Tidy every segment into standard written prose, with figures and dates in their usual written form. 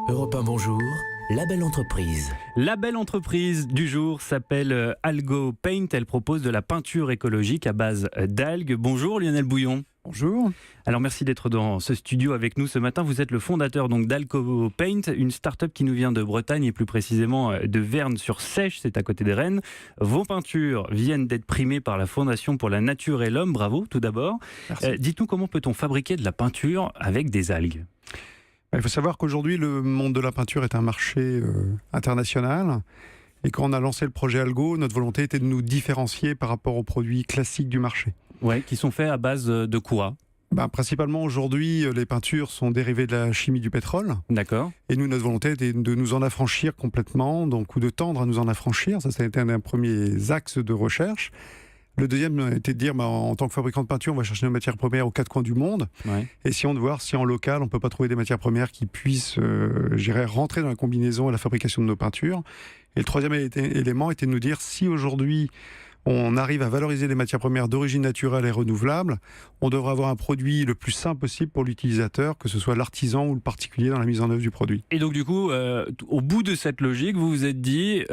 Europe 1, bonjour. La belle entreprise. La belle entreprise du jour s'appelle Algo Paint. Elle propose de la peinture écologique à base d'algues. Bonjour Lionel Bouillon. Bonjour. Alors merci d'être dans ce studio avec nous ce matin. Vous êtes le fondateur donc d'Algo Paint, une start-up qui nous vient de Bretagne et plus précisément de Verne-sur-Seiche, c'est à côté des Rennes. Vos peintures viennent d'être primées par la Fondation pour la Nature et l'Homme. Bravo tout d'abord. Dites-nous comment peut-on fabriquer de la peinture avec des algues ? Il faut savoir qu'aujourd'hui, le monde de la peinture est un marché international. Et quand on a lancé le projet Algo, notre volonté était de nous différencier par rapport aux produits classiques du marché. Ouais, qui sont faits à base de quoi ? Principalement, aujourd'hui, les peintures sont dérivées de la chimie du pétrole. D'accord. Et nous, notre volonté était de nous en affranchir complètement, donc, ou de tendre à nous en affranchir. Ça a été un des premiers axes de recherche. Le deuxième était de dire, en tant que fabricant de peinture, on va chercher nos matières premières aux quatre coins du monde. Ouais. Essayons de voir si en local, on ne peut pas trouver des matières premières qui puissent, rentrer dans la combinaison à la fabrication de nos peintures. Et le troisième élément était de nous dire, si aujourd'hui, on arrive à valoriser les matières premières d'origine naturelle et renouvelable, on devrait avoir un produit le plus simple possible pour l'utilisateur, que ce soit l'artisan ou le particulier dans la mise en œuvre du produit. Et donc du coup, au bout de cette logique, vous vous êtes dit,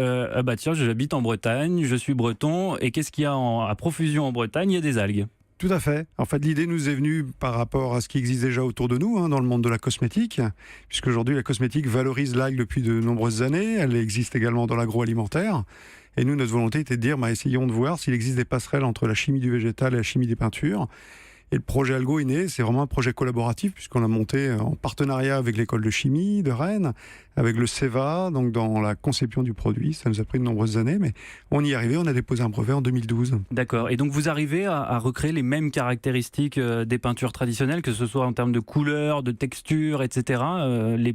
tiens, j'habite en Bretagne, je suis breton, et qu'est-ce qu'il y a à profusion en Bretagne ? Il y a des algues. Tout à fait. En fait, l'idée nous est venue par rapport à ce qui existe déjà autour de nous, dans le monde de la cosmétique, puisqu'aujourd'hui, la cosmétique valorise l'algue depuis de nombreuses années. Elle existe également dans l'agroalimentaire. Et nous, notre volonté était de dire, essayons de voir s'il existe des passerelles entre la chimie du végétal et la chimie des peintures. Et le projet Algo est né, c'est vraiment un projet collaboratif, puisqu'on l'a monté en partenariat avec l'école de chimie de Rennes, avec le CEVA, donc dans la conception du produit. Ça nous a pris de nombreuses années, mais on y est arrivé, on a déposé un brevet en 2012. D'accord, et donc vous arrivez à recréer les mêmes caractéristiques des peintures traditionnelles, que ce soit en termes de couleur, de texture, etc.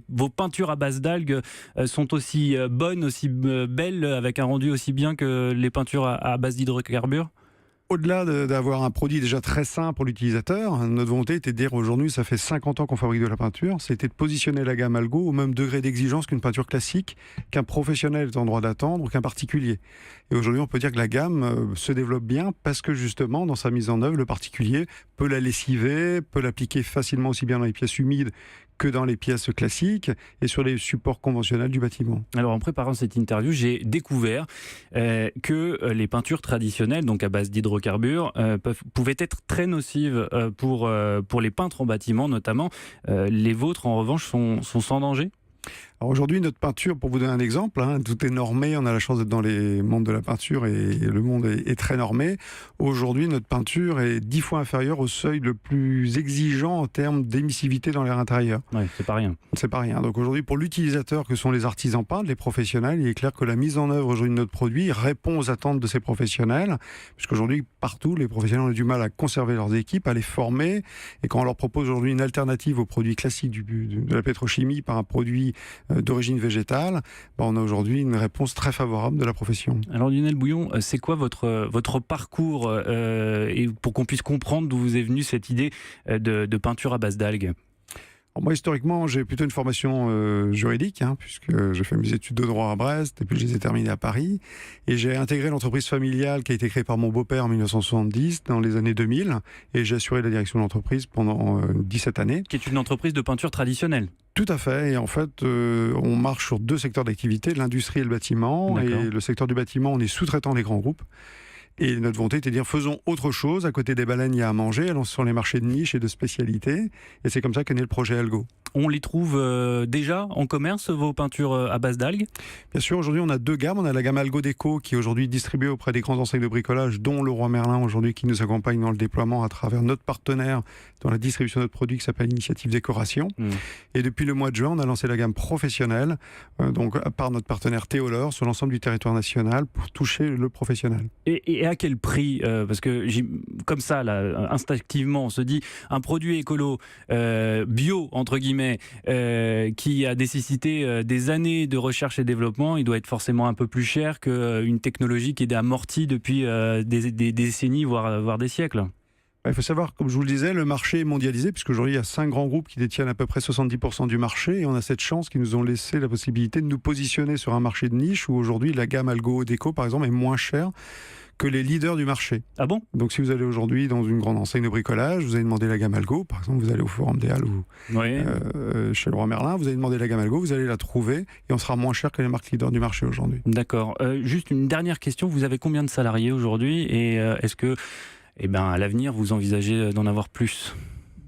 Vos peintures à base d'algues sont aussi bonnes, aussi belles, avec un rendu aussi bien que les peintures à base d'hydrocarbures ? Au-delà d'avoir un produit déjà très sain pour l'utilisateur, notre volonté était de dire aujourd'hui, ça fait 50 ans qu'on fabrique de la peinture, c'était de positionner la gamme Algo au même degré d'exigence qu'une peinture classique, qu'un professionnel est en droit d'attendre ou qu'un particulier. Et aujourd'hui, on peut dire que la gamme se développe bien parce que justement, dans sa mise en œuvre, le particulier peut la lessiver, peut l'appliquer facilement aussi bien dans les pièces humides que dans les pièces classiques et sur les supports conventionnels du bâtiment. Alors en préparant cette interview, j'ai découvert que les peintures traditionnelles, donc à base d'hydrocarbures, pouvaient être très nocives pour les peintres en bâtiment notamment. Les vôtres en revanche sont sans danger ? Alors aujourd'hui, notre peinture, pour vous donner un exemple, tout est normé, on a la chance d'être dans les mondes de la peinture et le monde est très normé. Aujourd'hui, notre peinture est 10 fois inférieure au seuil le plus exigeant en termes d'émissivité dans l'air intérieur. Oui, c'est pas rien. C'est pas rien. Donc aujourd'hui, pour l'utilisateur que sont les artisans peintres, les professionnels, il est clair que la mise en œuvre aujourd'hui de notre produit répond aux attentes de ces professionnels, puisqu'aujourd'hui, partout, les professionnels ont du mal à conserver leurs équipes, à les former, et quand on leur propose aujourd'hui une alternative aux produits classiques de la pétrochimie par un produit d'origine végétale, on a aujourd'hui une réponse très favorable de la profession. Alors Lionel Bouillon, c'est quoi votre parcours et pour qu'on puisse comprendre d'où vous est venue cette idée de peinture à base d'algues ? Moi, historiquement, j'ai plutôt une formation juridique, puisque j'ai fait mes études de droit à Brest, et puis je les ai terminées à Paris. Et j'ai intégré l'entreprise familiale qui a été créée par mon beau-père en 1970, dans les années 2000. Et j'ai assuré la direction de l'entreprise pendant 17 années. Qui est une entreprise de peinture traditionnelle ? Tout à fait. Et en fait, on marche sur deux secteurs d'activité, l'industrie et le bâtiment. D'accord. Et le secteur du bâtiment, on est sous-traitant des grands groupes. Et notre volonté était de dire, faisons autre chose. À côté des baleines, il y a à manger. Allons sur les marchés de niche et de spécialité. Et c'est comme ça qu'est né le projet Algo. On les trouve déjà en commerce, vos peintures à base d'algues ? Bien sûr, aujourd'hui, on a deux gammes. On a la gamme Algo Déco qui est aujourd'hui distribuée auprès des grandes enseignes de bricolage, dont Leroy Merlin aujourd'hui, qui nous accompagne dans le déploiement à travers notre partenaire dans la distribution de notre produit qui s'appelle Initiative Décoration. Et depuis le mois de juin, on a lancé la gamme professionnelle, donc par notre partenaire Théolore, sur l'ensemble du territoire national pour toucher le professionnel. Et à quel prix ? Parce que comme ça, là, instinctivement, on se dit un produit écolo, bio, entre guillemets, qui a nécessité des années de recherche et développement, il doit être forcément un peu plus cher qu'une technologie qui est amortie depuis des décennies, voire des siècles. Il faut savoir, comme je vous le disais, le marché est mondialisé, puisqu'aujourd'hui, il y a 5 grands groupes qui détiennent à peu près 70% du marché, et on a cette chance qu'ils nous ont laissé la possibilité de nous positionner sur un marché de niche, où aujourd'hui, la gamme Algo Déco, par exemple, est moins chère que les leaders du marché. Ah bon? Donc si vous allez aujourd'hui dans une grande enseigne de bricolage, vous allez demander la gamme Algo, par exemple vous allez au Forum des Halles ou Oui. chez Leroy Merlin, vous allez demander la gamme Algo, vous allez la trouver et on sera moins cher que les marques leaders du marché aujourd'hui. D'accord. Juste une dernière question, vous avez combien de salariés aujourd'hui et est-ce que à l'avenir vous envisagez d'en avoir plus?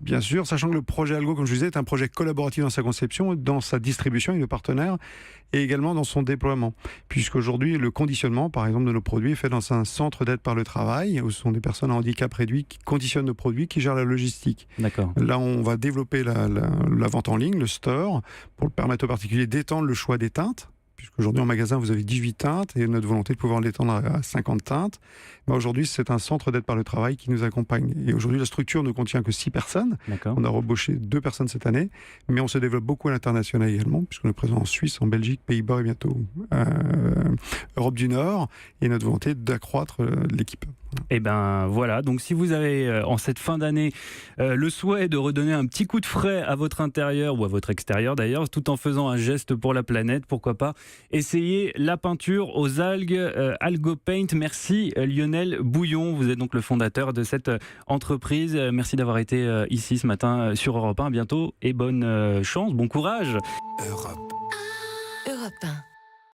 Bien sûr, sachant que le projet Algo, comme je disais, est un projet collaboratif dans sa conception, dans sa distribution avec nos partenaires et également dans son déploiement. Puisqu'aujourd'hui, le conditionnement, par exemple, de nos produits est fait dans un centre d'aide par le travail, où ce sont des personnes à handicap réduit qui conditionnent nos produits, qui gèrent la logistique. D'accord. Là, on va développer la vente en ligne, le store, pour permettre aux particuliers d'étendre le choix des teintes. Puisqu'aujourd'hui en magasin vous avez 18 teintes et notre volonté de pouvoir l'étendre à 50 teintes. Mais aujourd'hui c'est un centre d'aide par le travail qui nous accompagne. Et aujourd'hui la structure ne contient que 6 personnes. D'accord. On a embauché 2 personnes cette année, mais on se développe beaucoup à l'international également, puisqu'on est présent en Suisse, en Belgique, Pays-Bas et bientôt Europe du Nord. Et notre volonté d'accroître l'équipe. Et voilà, donc si vous avez en cette fin d'année le souhait de redonner un petit coup de frais à votre intérieur ou à votre extérieur d'ailleurs, tout en faisant un geste pour la planète, pourquoi pas essayez la peinture aux algues Algo Paint. Merci Lionel Bouillon, vous êtes donc le fondateur de cette entreprise. Merci d'avoir été ici ce matin sur Europe 1. À bientôt et bonne chance, bon courage. Europe 1.